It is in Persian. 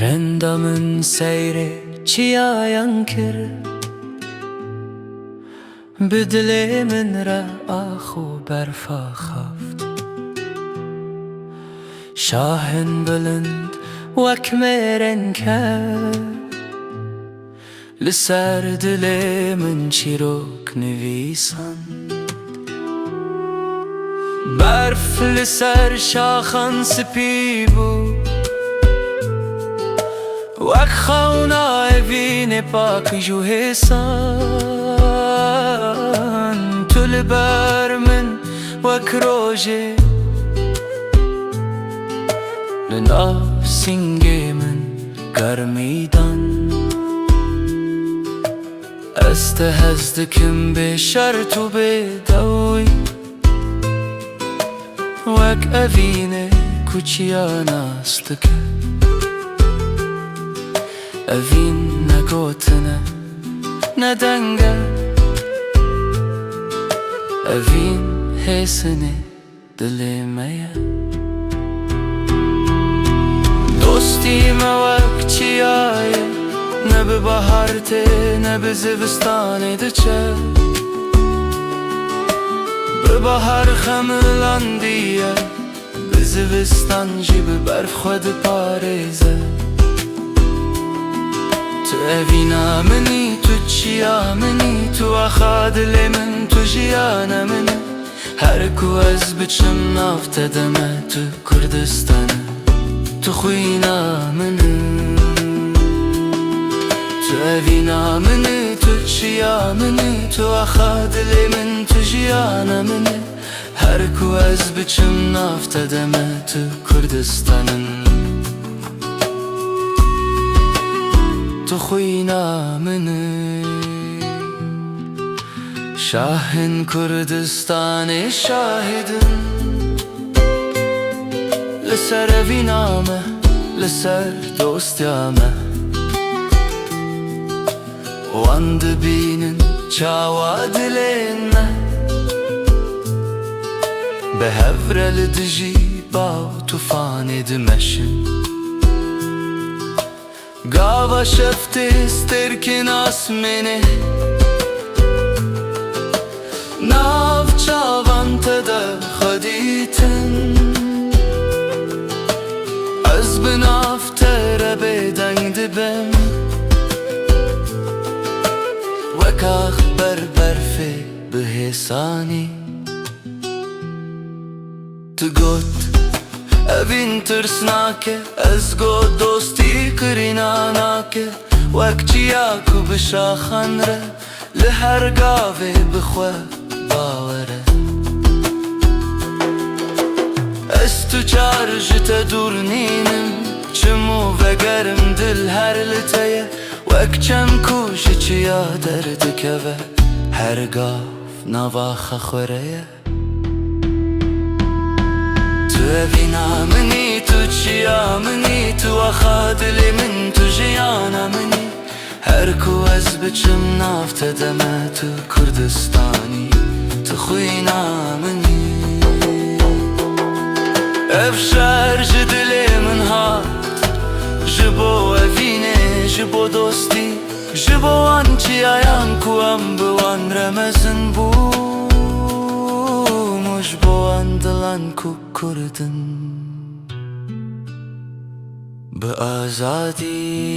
رندا من سیر چیاین کرد بدل من را آخو برفا خفت شاهن بلند وکمرن کرد لسر دل من چیروک نویسند برف لسر شاخان سپی بود وک خونا اوین پاک جو حسان تو لبر من وک روژه لناف سنگ من گرمیدن استهزدکم به شرط و به دوی وک اوین کوچیان استکه اوین نگوتنه ندنگه اوین حسنه دل میه دوستی موک چیایه نه به بهارته نه به زوستانه دچه به بهار خملاندیه به زوستان جی به برف خود پاریزه تو اوینا منی تو چیا منی تو اخادل من تو جیانا منی هر کو از بچم نافته دمه تو کردستانه تو خوینا منی تو اوینا منی تو چیا منی تو اخادل من تو جیانا منی هر کو از بچم نافته دمه تو کردستانه تو خوینا منی شاهن کردستان شاهدن لسر اوینامه لسر دوستیامه وان بینن چاوا دلینه به هفرل دجی با توفان دمشن گاوا شفته استرکن آسمنه ناف چاوان تده خدیتن از بناف تره بدنگ دبم وکاخ برفه به حسانی تو گوت اوین ترسناکه از گو دوستی کریناناکه وک چیا کو بشاخن ره لهر گاوه بخواه باوره از تو چارجت دور نینم چمو وگرم دل هر لطیه وک چم کوش چیا درد که هر گاو نواخ خوره تو اوینا منی تو چیا منی تو اخادل من تو جیانا منی هر کو از بچم نافته دمه تو کردستانی تو خوینا منی افشار جدل من هات جبو اوینه جبو دوستی جبو آن چیایان کو ام بوان رمزن بو مش بوان دلان کو کردن به آزادی